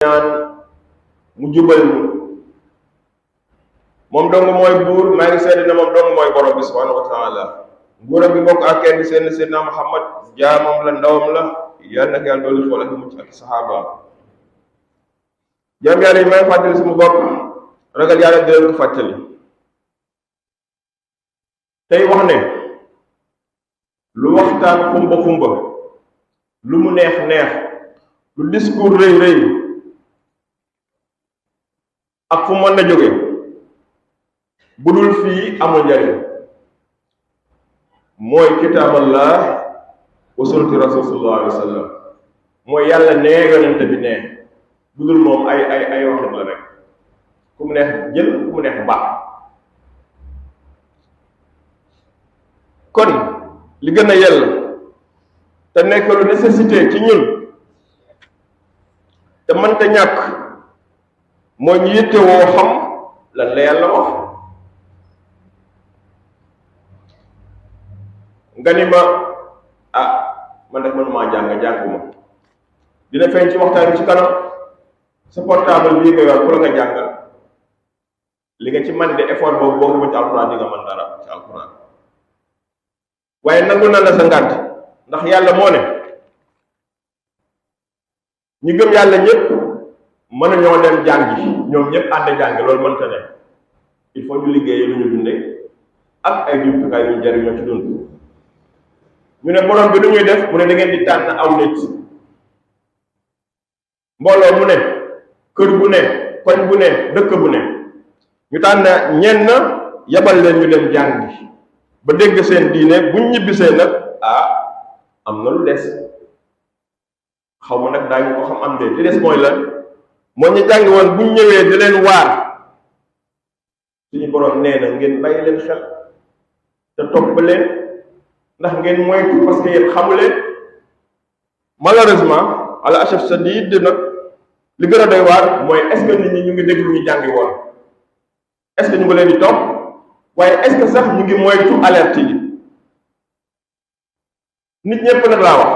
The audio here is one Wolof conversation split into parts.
ñaan mu jubal ñu moom dong mooy buur maa ngi seede ne moom dong mooy borom bi subhanahu wa taala nguuram bi bokk ak kenn seen seydina Muhammad jaamam la ndawam la yàlla na yàlla doolu xool ak mucc ak saxaabaam jaam yàlla yi may fàttali sumu bopp ragal yàlla di leen ko fàttali tey wax ne lu waxtaan xumba xumba lu mu neex neex lu discours rëy rëy ak fu mën na jóge bu dul fii amul njariñ mooy kitaaballah wa sunnati rasul sallallahu alayhi wa sallam mooy yàlla nee yonente bi nee bu dul moom ay waxit la rek ku mu neex jël ku mu neex baax kon li gën a yell te nekk lu nécessité ci ñun te mënta ñàkk mooy ñu yitte woo xam lan la yàlla wax nga ni ma man nag mënumaa jànguma dina feeñ ci waxtaan bi ci kanam sa portable bii nga yor pour nga jàngal li nga ci man de effort boobu boo ko ci alxuraan di nga mën dara ci alxuraan waaye nangu na la sa ngànt ndax yàlla moo ne ñu gëm yàlla ñëpp mën nañoo dem jàngi ñoom ñëpp ànd jàngi loolu mënta ne il faut ñu liggéeyee lu ñu dundee ak ay jumtukaay yu ñu jariñoo ci dund ñu ne borom bi lu ñuy def mu ne da ngeen di tànn aw nit mbooloo mu ne kër bu ne koñ bu ne dëkk bu ne ñu tànn ñenn yabal leen ñu dem jàngi ba dégg seen diine buñ ñibbisee nag am na lu des xaw ma nag daañu ko xam am de li des mooy lan moo ñu jàng woon buñ ñëwee di leen waar suñu borom nee na ngeen bàyyi leen xel te topp leen ndax ngeen moytu parce que yéen xamu leen malheureusement ala achaf sadid nag li gën a doy waar mooy est-ce que nit ñi ñu ngi déglu ñu jàngi woon est-ce que ñu ngi leen di topp waaye est-ce que sax ñu ngi moytu alerte yi nit ñëpp nag laa wax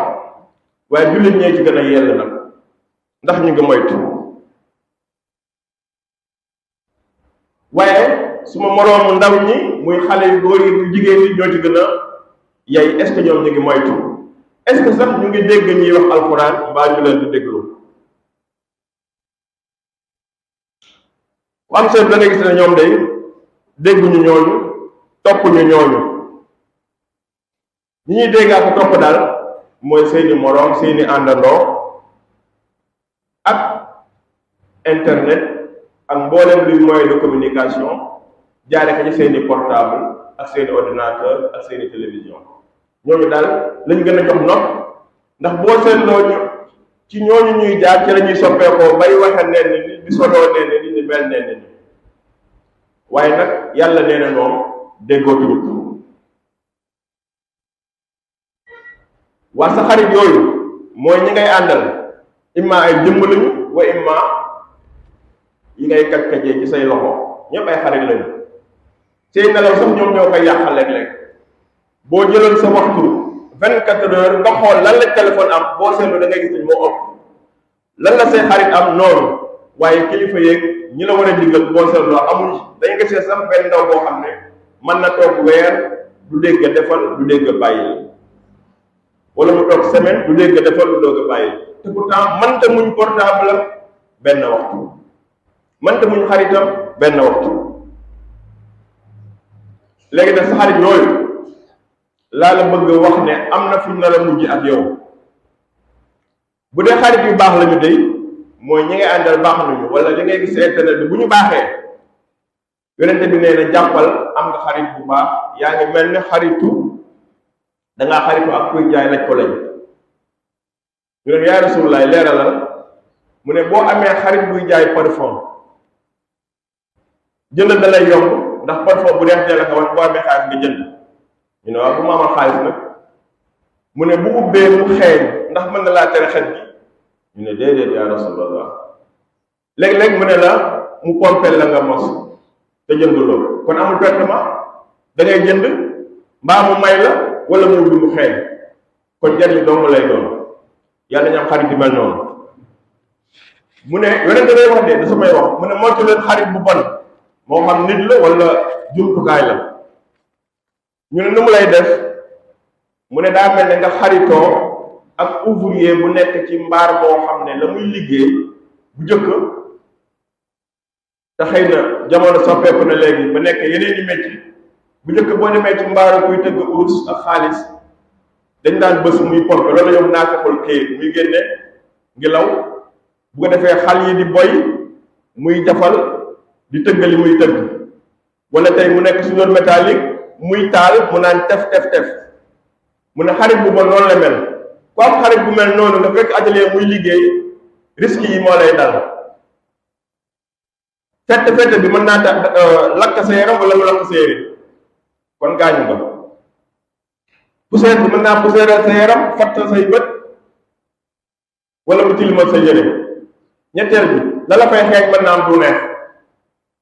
waaye jullit ñee ci gën a yell nag ndax ñu ngi moytu waaye suma moroomu ndaw ñi muy xale yu góor yi jigéen ñi ñoo ci gën a yey est-ce que ñoom ñu ngi moytu est-ce que sax ñu ngi dégg ñuy wax alxuraan mbaa ñu leen di déglu ku am seet da nga gis ne ñoom day dégguñu ñooñu toppuñu ñooñu ñi ñuy dégg ak topp daal mooy seeni moroom seeni àndandoo ak internet ak mboolem luy moyen de communication jaare ko ci seeni portable ak seeni ordinateur ak seeni télévision ñooñu daal lañ gën a jox nopp ndax boo seetloo ñu ci ñooñu ñuy jaar ci la ñuy soppeekoo bay waxe nen ni di soloo nen ni di mel nen ni waaye nag yàlla nee na moom déggootuñu ko waa sa xarit yooyu mooy ñi ngay àndal imma ay jëmm lañu wa imma yi ngay kaj-kajee ci say loxo ñëpp ay xarit lañu say nelaw sax ñoom ñoo koy yàqal léeg-léeg boo jëloon sa waxtu 24 heures nga xool lan la téléphone am boo seetlu da ngay gis ne moo ëpp lan la say xarit am noonu waaye kilifa yeeg ñi la war a digal boo seetloo amuñ dañ nga see sax benn ndaw boo xam ne mën na toog weer du dégg defal du dégg bàyyi wala mu toog semaine du dégg defal du doog a bàyyi te pourtant mënta muñ portable benn waxtu mënta muñ xaritam benn waxtu léegi nag sa xarit yooyu laa la bëgg wax ne am na fu ñu nar a mujj ak yow bu dee xarit yu baax lañu dey mooy ñi ngay àndal baax nañu wala li ngay gis internet bi bu ñu baaxee yonente bi nee na jàppal am nga xarit bu baax yaa ngi mel ne xaritu dangaa xaritu ak kuy jaay laj ko lañ ñu ne yaa Rasulullah leeralal mu ne boo amee xarit buy jaay parfum jënd da lay yomb ndax parfum bu neex la ko wax boo amee xaalis nga jënd ñu ne waaw bu ma amal xaalis nag mu ne bu ubbee mu xeeñ ndax mën na laa tere xet gi ñu ne déedéet yaa Rasulullah léeg-léeg mu ne la mu pompel la nga mos te jënduloo kon amul pertement da ngay jënd mbaa mu may la wala mu ubbi mu xeeñ kon jariñ dong lay doon yàlla ñu am xarit di mel noonu mu ne yonente day wax de du samay wax mu ne moytu leen xarit bu bon moo xam nit la wala jumtukaay la ñu ne nu mu lay def mu ne daa mel ne nga xaritoo ak ouvrier bu nekk ci mbaar moo xam ne la muy liggéey bu jëkk te xëy na jamono soppeeku na léegi ba nekk yeneen i métier bu njëkk boo demee ci mbaaru kuy tëgg urus ak xaalis dañ daan bës muy pompe loolu yow naa ko xool këyit muy génne ngelaw bu ko defee xal yi di boy muy jafal di tëgg li muy tëgg wala tey mu nekk soudeur métallique muy taal mu naan tef tef tef mu ne xarit bu bon noonu la mel ku am xarit bu mel noonu nga fekk ajalee muy liggéey risque yi moo lay dal fett bi mën naa tax lakk sa yaram wala mu lakk sa yére kon gaañu nga poussière bi mën naa poussière sa yaram fatt say bët wala mu tilimal sa yére ñetteel bi la la fay xeeñ mën naa am du neex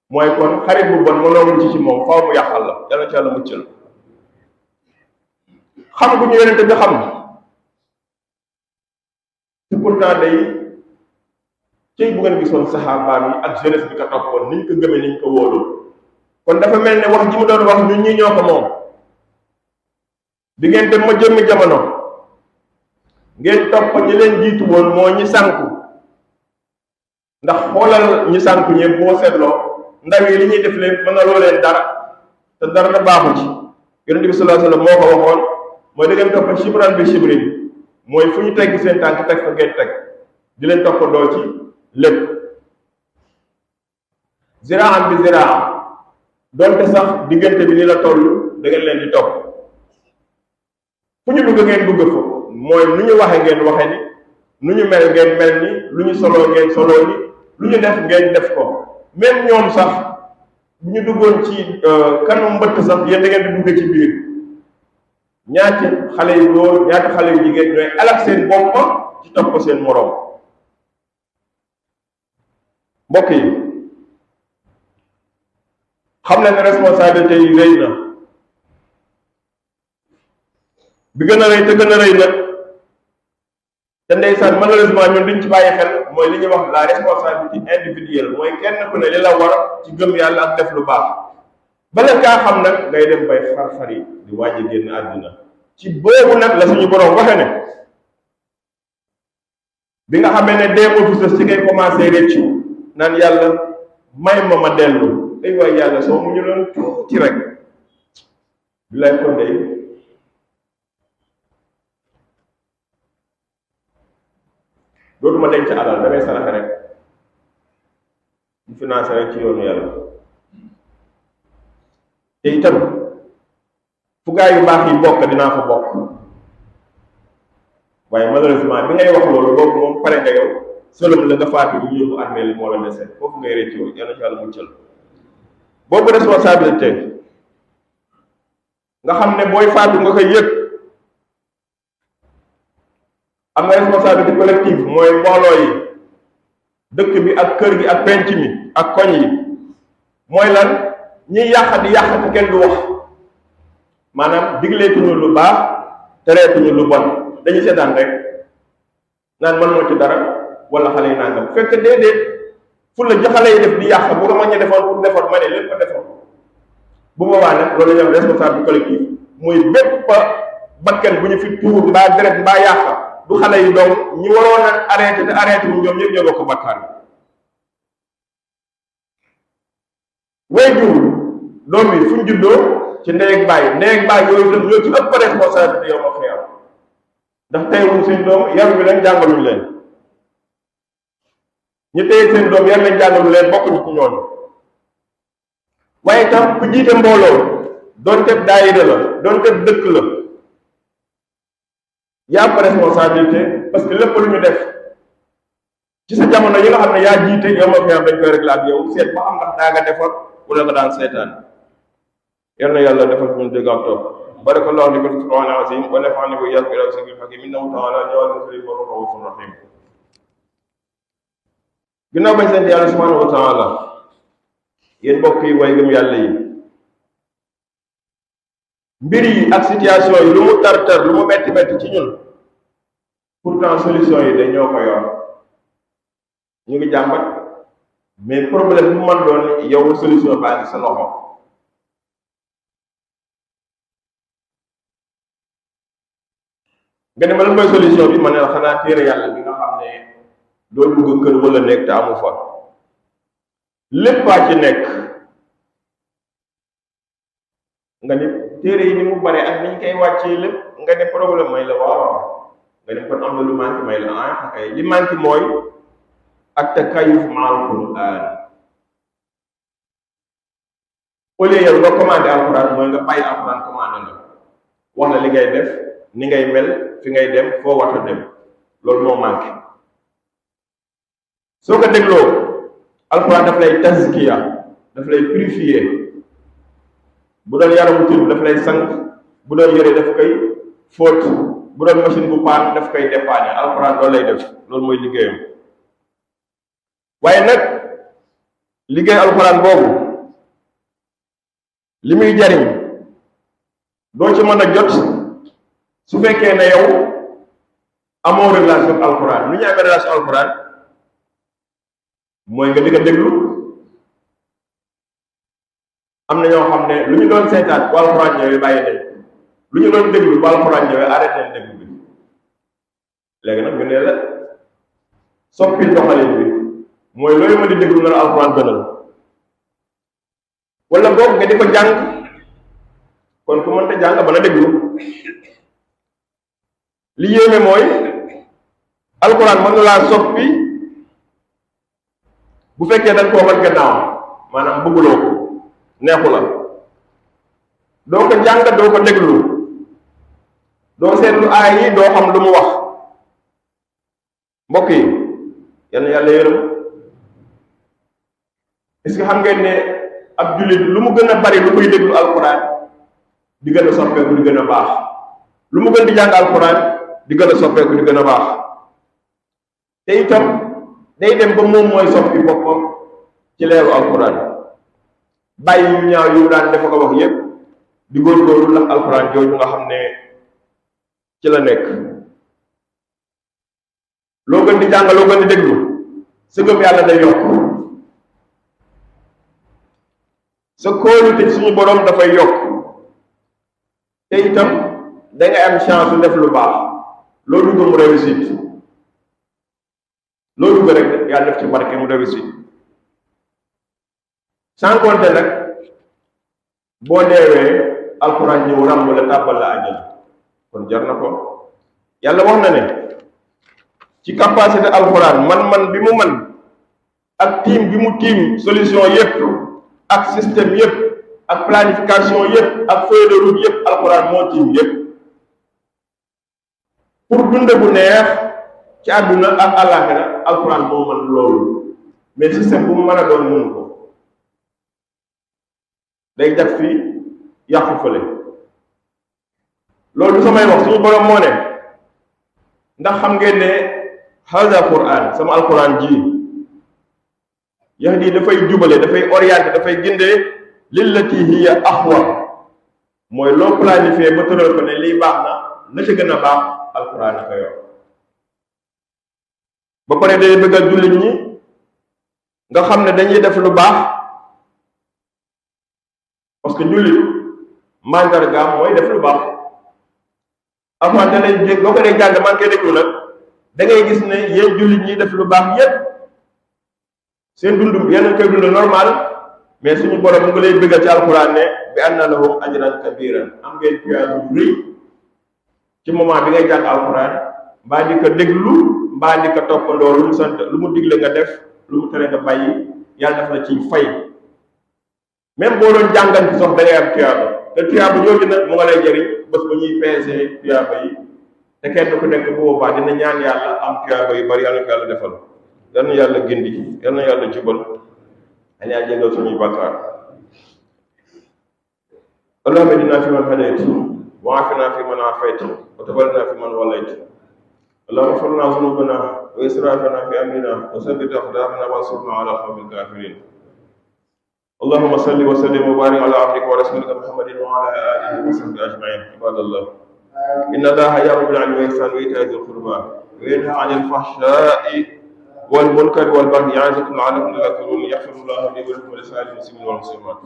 mooy kon xarit bu bon mënoo mucc ci moom faaw mu yàqal la yàlla ci yàlla muccal xam gu ñu yonente bi xam te pourtant day cey bu ngeen gisoon saxaabaam yi ak jeunesse bi ko toppoon niñ ko gëmee niñ ko wóolu kon dafa mel ne wax ji mu doon wax ñun ñi ñoo ko moom di ngeen dem ma jëmmi jamono ngeen topp ñi leen jiitu woon moo ñi sànku ndax xoolal ñi sànku ñëpp boo seetloo ndaw yi li ñuy def leen mën na loo leen dara te dara da baaxu ci yonent bi sallallahu alayhi wasallam moo ko waxoon mooy da ngeen topp shibran bi shibrin mooy fu ñu tegg seen tànk teg fa ngeen teg di leen toppandoo ci lépp ziraan bi ziraan donte sax diggante bi ni la toll da ngeen leen di topp fu ñu dugg ngeen dugg fa mooy nu ñu waxe ngeen waxe ni nu ñu mel ngeen mel ni lu ñu soloo ngeen soloo ni lu ñu def ngeen def ko même ñoom sax bu ñu duggoon ci kanu mbëtt sax yéen da ngeen di dugg ci biir ñaati xale yu góor ñaati xale yu jigéen ñooy alak seen bopp ci topp seen moroom mbokk yi xam leen ne responsabilité yi rëy na bi gën a rëy te gën a rëy nag te ndeysaan malheureusement ñun duñ ci bàyyi xel mooy li ñuy wax la responsabilité individuelle mooy kenn ku ne li la war ci gëm yàlla ak def lu baax bala kaa xam nag ngay dem bay xar-xari di wàjji génn àddina ci boobu nag la suñu borom waxe ne bi nga xamee ne dee moo fi ci ngay commencé réccu naan yàlla may ma dellu ay waay yàlla soo mu ñu doon tuuti rek bi lay kon day dootuma denc alal damay saraxe rek di financé rek ci yoonu yàlla te itam fu gaa yu baax yi bokk dinaa fa bokk waaye malheureusement bi ngay wax loolu boobu moom pare nga yow solom la nga faatu ñu yóbbu armée li moo la dese foofu ngay réccoo yàlla ci yàlla muccal boobu responsabilité nga xam ne booy faatu nga koy yëg am nga responsabilité collective mooy mbooloo yi dëkk bi ak kër gi ak penc mi ak koñ yi mooy lan ñiy yàq di yàq te kenn du wax maanaam digleetuñu lu baax tereetuñu lu bon dañuy seetaan rek naan man moo ci dara wala xale yi nangam fekk déedéet fu la xale yi def di yàq bu ko mag ñi defoon pour defoon ma ne lépp ko defoon bu boobaa nag loolu la ñuy wax responsabilité collective muy bépp bakkan bu ñu fi tuur mbaa deret mbaa yàq du xale yi doom ñi waroon a arrêté te arrêté wu ñoom ñëpp ñoo bokk bakkaar bi way jur doom yi fu ñu juddoo ci ndeeg baay yooyu tam ñoo ci ëpp responsabilité yow ma xëyam ndax tey wuñ seen doom yar bi leen jàngaluñ leen ñu tey seen doom yar leen jàngaluñ leen bokkuñu ci ñooñu waaye tam ku jiite mbooloo doon teb daayira la doon teb dëkk la yaa am responsabilité parce que lépp lu ñu def ci sa jamono yi nga xam ne yaa jiite yow ma xëyam dañ koy réglé ak yow seet ba xam ndax daa nga defar wala nga daan seetaan yal na yàlla defal ñu dégg ak topp barakallahu li bil qur'an azim wa nafa'ani wa iyyakum ila sirril hakim innahu ta'ala jawadun karim wa rahmanur rahim ginnaaw bañ sant yàlla subhanahu wa ta'ala yéen mbokk yi way gëm yàlla yi mbir yi ak situation yi lu mu tar lu mu metti metti ci ñun pourtant solution yi dañoo ko yor ñu ngi jàmbat mais problème bu man doon yow solution baa ngi sa loxo. nga ne ma lan mooy solution bi ma ne la xanaa téere yàlla bi nga xam ne doo dugg kër wala nekk te amu fa léppaa ci nekk. nga ne téere yi ni mu bare ak niñ koy wàccee lépp nga ne problème may la waaw nga ne kon am na lu manqué may la ah kay li manqué mooy ak takayuf maal Qur'an. au lieu yow nga commandé alquran mooy nga bàyyi alquran commandé la wax la li ngay def ni ngay mel fi ngay dem foo war a dem loolu moo manqué. soo ko dégloo alquran daf lay tazkiya daf lay purifier. bu doon yaramu tur daf lay sang bu doon yëre daf koy fóot bu doon machine bu paan daf koy dépanner alxuraan loolu lay def loolu mooy liggéeyam. waaye nag liggéey alxuraan boobu li muy jariñ doo ci mën a jot su fekkee ne yow amoo relation ak alxuraan. lu ñu amee relation alxuraan mooy nga di ko déglu. am na ñoo xam ne lu ñu doon seetaan bu alxuraan ñëwee bàyyi nañ lu ñu doon déglu bu alxuraan ñëwee arrêté nañ déglu bi. léegi nag ñu ne la soppil doxalin bi mooy loolu ma di déglu na la alxuraan gënal wala boog nga di ko jàng. kon ku mënta jàng mën a déglu. li yéeme mooy alxuraan mën na laa soppi bu fekkee dañ koo wan gannaaw maanaam bëgguloo ko neexu la doo ko jàng doo ko déglu doo seetlu aay yi doo xam lu mu wax. mbokk yi yal na yàlla yërëm. est-ce que xam ngeen ne ab jullit lu mu gën a bari lu muy déglu alxuraan di gën a soppeeku di gën a baax. lu mu gën di jàng alxuraan di gën a soppeeku di gën a baax. te itam day dem ba moom mooy soppi boppam ci leeru alxuraan. bàyyi yu ñaaw yu daan dafa ko wax yépp di góorgóorlu ndax alxuraan jooju nga xam ne ci la nekk. loo gën di jàng loo gën di déglu sa gëm yàlla day yokk sa kóolute suñu boroom dafay yokk te itam da ngay am chance su def lu baax loolu dugg mu réussite loolu dugg rek yàlla def ci barke mu réussite. sans compter nag boo deewee alxuraan ñëw ràmm la tàbbal la àjjana kon jar na ko. yàlla wax na ne ci capacité alxuraan man bi mu man ak team bi mu team solution yépp ak système yépp ak planification yépp ak feuille de route yépp alxuraan moo team yépp pour dund bu neex ci àdduna ak àllaaxira alxuraan moo man loolu mais système bu mu mën a doon mënu ko. day jag fii yàqu fële. loolu du samay wax suñu borom moo ne ndax xam ngeen ne hada quran sama alquran ji yahdi dafay jubale dafay orienté dafay gindee lillati hiya aqwa mooy loo planifié ba tëral ko ne lii baax na la ca gën a baax alquran a ko yor. ba pare day bëggal jullit ñi nga xam ne dañuy def lu baax parce que jullit mandargaam mooy def lu baax. avant da lay dégg boo ko dee jàng man koy déglu nag da ngay gis ne yéen jullit ñi def lu baax yépp seen dund yeneen koy dund normal mais suñu borom mu ngi lay bëggal ci alxuraan ne bi anna lahum ajran kabiran am ngeen tuyaaba bu rëy ci moment bi ngay jàng alxuraan mbaa di ko déglu mbaa di ko toppandoo lu mu sant lu mu digle nga def lu mu tere nga bàyyi yàlla def la ciy fay. même boo doon jàngan ci sox da ngay am tuyaaba te tuyaaba jooju nag mu nga lay jëriñ bés ba ñuy peese tuyaaba yi te kenn ku nekk bu boobaa dina ñaan yàlla am tuyaaba yu bari yàlla ko yàlla defal. yal na yàlla gindi yal na yàlla jubal yal na yàlla jégal suñuy bàkkaar. allahumma ihdina fi man hadayt wa aafina fi man aafayt wa tawallana fi man wallayt. allahumma ighfir lana dhunubana wa israfana fi amrina wa thabbit aqdamana wansurna ala qawmil kafirin. اللهم صل وسلم وبارك على عبدك ورسولك محمد وعلى اله وصحبه اجمعين. عباد الله ان الله يامر بالعدل والاحسان وايتاء ذي القربى وينهى عن الفحشاء wal munkari wal baghi ya'izukum la'allakum tadhakkarun yaghfirullahu li wa lakum wa li sa'iril muslimina wal muslimat.